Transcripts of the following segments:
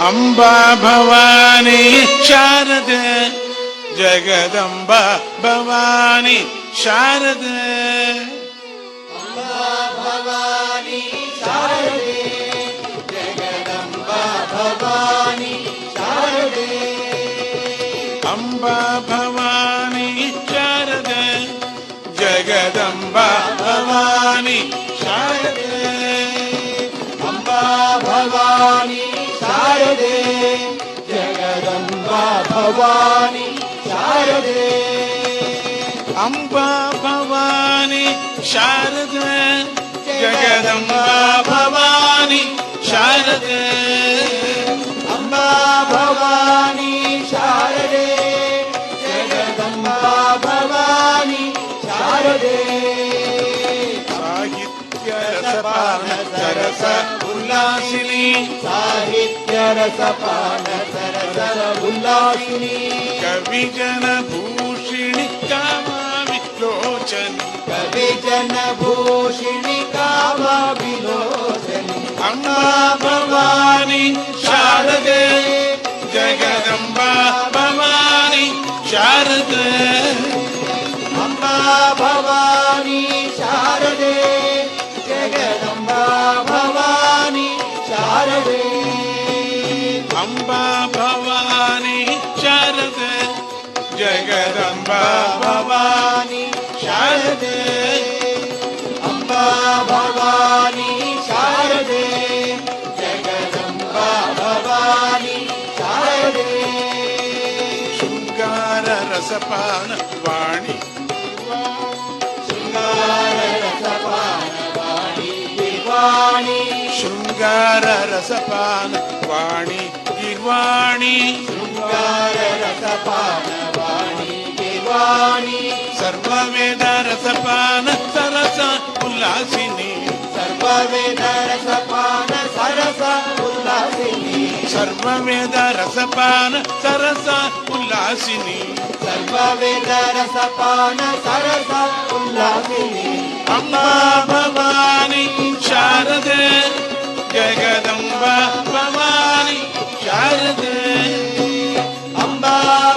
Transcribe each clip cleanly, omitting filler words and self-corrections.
ಅಂಬಾ ಭವಾನಿ ಶಾರದೆ ಜಗದಂಬಾ ಭವಾನಿ ಶಾರದೆ ಭವಾನಿ ಶಾರದೆ ಜಗದಂಬಾ ಭವಾನಿ ಶಾರದೆ ಅಂಬಾ ಭವಾನಿ ಶಾರದೆ ಜಗದಂಬಾ ಭವಾನಿ ಶಾರದೆ ಅಂಬಾ ಭವಾನಿ ಶಾರದೆ ಜಗದಂಬಾ ಭವಾನಿ ಶಾರದೆ ಅಂಬಾ ಭವಾನಿ ಶಾರದೆ ಜಗದಂಬಾ ಭವಾನಿ ಶಾರದೆ ಅಂಬಾ ಭವಾನಿ ಶಾರದೆ ಜಗದಂಬಾ ಭವಾನಿ ಶಾರದೆ ಸಾಹಿತ್ಯ ರಸಪಾನ ಸರಸ ಉಲ್ಲಾಸಿನಿ ಸಾಹಿತ್ಯ ರಸಪಾನ ಸರಸರ ಉಲ್ಲಾಸಿನಿ ಕವಿಜನ ಭೂಷಿಣಿ ಕಾಮಾವಿಲೋಚನಿ ಕವಿಜನ ಭೂಷಿಣಿ ಕಾಮ ವಿಲೋಚನಿ ಅಂಬಾ ಭವಾನಿ ಶಾರದೆ ಜಗದಂಬಾ ಭವಾನಿ ಶಾರದೆ ಅಂಬಾ ಭವಾನಿ ಶಾರದೆ ಜಗದಂಬಾ ಭವಾನಿ ಶಾರದೆ ಅಂಬಾ ಭವಾನಿ ಶಾರದೆ ಜಗದಂಬಾ ಭವಾನಿ ಶಾರದೆ ಅಂಬಾ ಭವಾನಿ ಶಾರದೆ ಜಗದಂಬಾ ಭವಾನಿ ಶಾರದೆ ಶೃಂಗಾರ ರಸಪಾನ ವಾಣಿ ಶೃಂಗಾರ ರಸಪಾನ ವಾಣಿ ದಿವಾಣಿ ಶೃಂಗಾರ ರಸಪಾನ ವಾಣಿ ಗಿರ್ವಾಣಿ ಶೃಂಗಾರ ರಸಪಾನ ವಾಣಿ ದಿವಾಣಿ ಸರ್ವವೇದ ರಸಪಾನ ಸರಸ ಉಲ್ಲಾಸಿನಿ ಸರ್ವವೇದ ರಸಪಾನ ಸರಸ ಉಲ್ಲಾಸಿನಿ ಸರ್ವವೇದ ರಸಪಾನ ಸರಸ ಉಲ್ಲಾಸಿನಿ ಸರ್ವವೇದ ರಸಪಾನ ಸರಸ ಉಲ್ಲಾಸಿನಿ ಅಂಬಾ ಭವಾನಿ ಶಾರದೆ ಜಗದಂಬಾ ಭವಾನಿ ಶಾರದೆ ಅಂಬಾ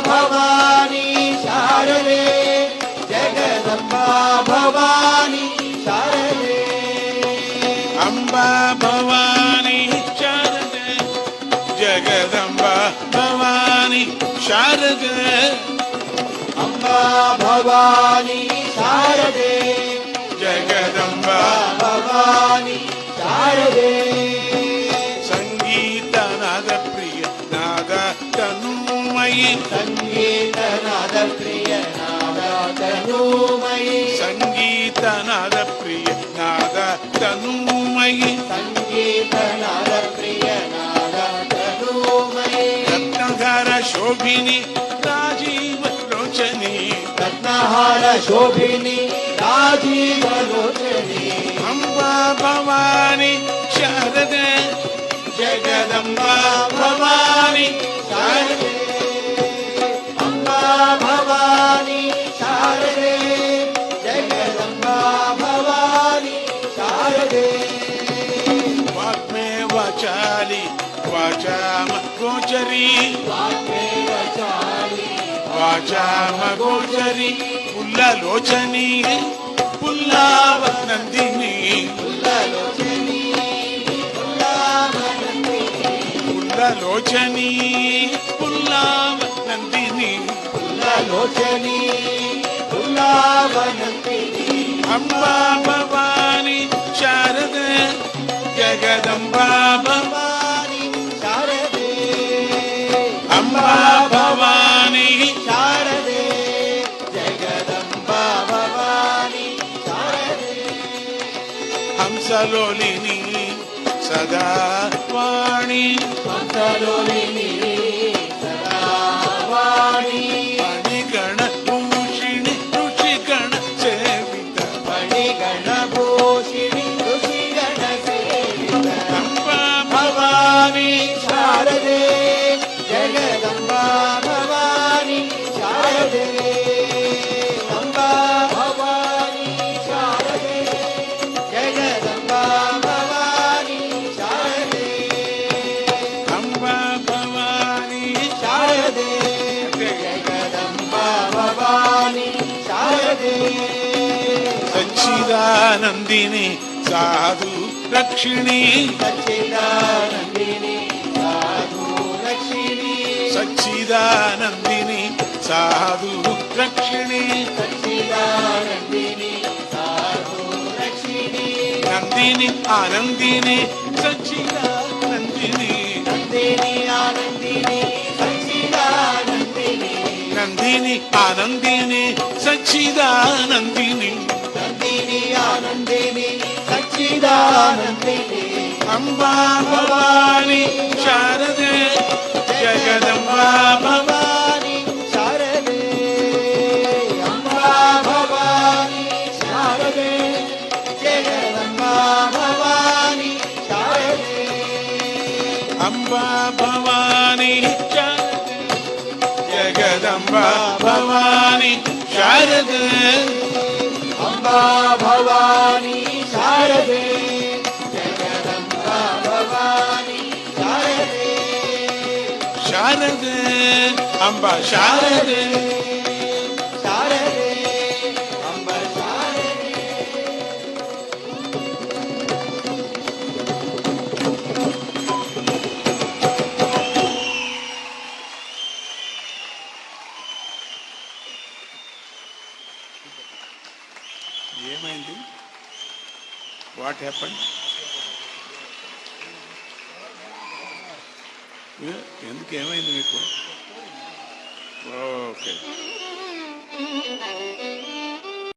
ಭವಾನಿ ಶಾರದೆ ಜಗದಂಬಾ ಭವಾನಿ ಶಾರದೆ ಅಂಬಾ ಭವಾನಿ ಶಾರದೆ ಜಗದಂಬಾ ಭವಾನಿ ಶಾರದೆ ಅಂಬಾ ಭವಾನಿ ಶಾರದೆ ಜಗದಂಬಾ ಭವಾನಿ ಶಾರದೆ ಸಂಗೀತನಾದ ಪ್ರಿಯ ನಾದ ತನುಮಯಿ ಸಂಗೀತನಾದ ಪ್ರಿಯ ನಾದ ತನುಮಯಿ ಸಂಗೀತನಾದ ಪ್ರಿಯ ನಾದ ತನುಮಯಿ ಸಂಗೀತನಾದ ಪ್ರಿಯ ನಾದ ತನುಮಯಿ ರತ್ನಧಾರ ಶೋಭಿನಿ ರಾಜೀವ ಲೋಚನಿ ರತ್ನಹಾರ ಶೋಭಿನಿ ರಾಜೀವ ಲೋಚನಿ ಅಂಬಾ ಭವಾನಿ ಶಾರದೆ ಜಗದಂಬಾ ಭವಾನಿ ಶಾರದೆ ಅಂಬಾ ಭವಾನಿ ಶಾರದೆ ಜಗದಂಬಾ ಭವಾನಿ ಶಾರದೆ ವಾಗ್ಮೇ ವಾಚಾಲಿ ವಾಚಾಮ ಗೋಚರಿ ವಾಗ್ದೇವ ಚಾಲಿ ವಾಚಾಮ ಗೋಚರಿ ಪುಲ್ಲಲೋಚನಿ ಪುಲ್ಲಾವ ನಂದಿನಿ ಉಲ್ಲಲೋಚನಿ ಉಲ್ಲಾವನಂದಿನಿ ಪುಲ್ಲಲೋಚನಿ ಪುಲ್ಲಾವ ನಂದಿನಿ ಉಲ್ಲಲೋಚನಿ ಉಲ್ಲಾವನಂದಿನಿ ಅಂಬಾ ಭವಾನಿ ಶಾರದೆ ಜಗದಂಬಾ ಭವಾನಿ ಶಾರದೆ ಅಂಬಾ ಭವಾನಿ ಶಾರದೆ ಜಗದಂಬಾ ಭವಾನಿ ಶಾರದೆ ಹಂಸಲೋಲಿನಿ ಸದಾ ವಾಣಿ ಹಂಸಲೋಲಿನಿ ಸದಾ ವಾಣಿ ಮಣಿಗಣ ಭೂಷಿಣಿ ಋಷಿಗಣ ಸೇವಿತ ಮಣಿಗಣ ಭೂಷಿಣಿ ಋಷಿಗಣ ಸೇವಿತ ಅಂಬಾ ಭವಾನಿ ಶಾರದೆ ಜಗದಂಬಾ ಭವಾನಿ ಶಾರದೆ ಅಂಬಾ ಭವಾನಿ ಶಾರದೆ ಜಗದಂಬಾ ಭವಾನಿ ಶಾರದೆ సచ్చిదానందిని సాధు రక్షిణి సచ్చిదానందిని సాధు రక్షిణి సచ్చిదానందిని సాధు రక్షిణి సచ్చిదానందిని సాధు రక్షిణి నందిని ఆనందిని సచ్చిదానందిని నందిని ఆనందిని సచ్చిదానందిని నందిని ఆనందిని సచ్చిదానందిని నందిని ఆనందిని సచ్చిదానందిని అంబా భవాని శారదే జగదంబా భవాని శారదే అంబా భవాని శారదే జగదంబా భవాని శారదే అంబా భవాని శారదే జగదంబా భవాని శారదే అంబా భవాని శారదే జగదంబా భవాని శారదే శారదే అంబా శారదే శారదే అంబ శారదే ఏమైంది వాట్ హ్యాపన్ ఎందుకు ఏమైంది మీకు ఓకే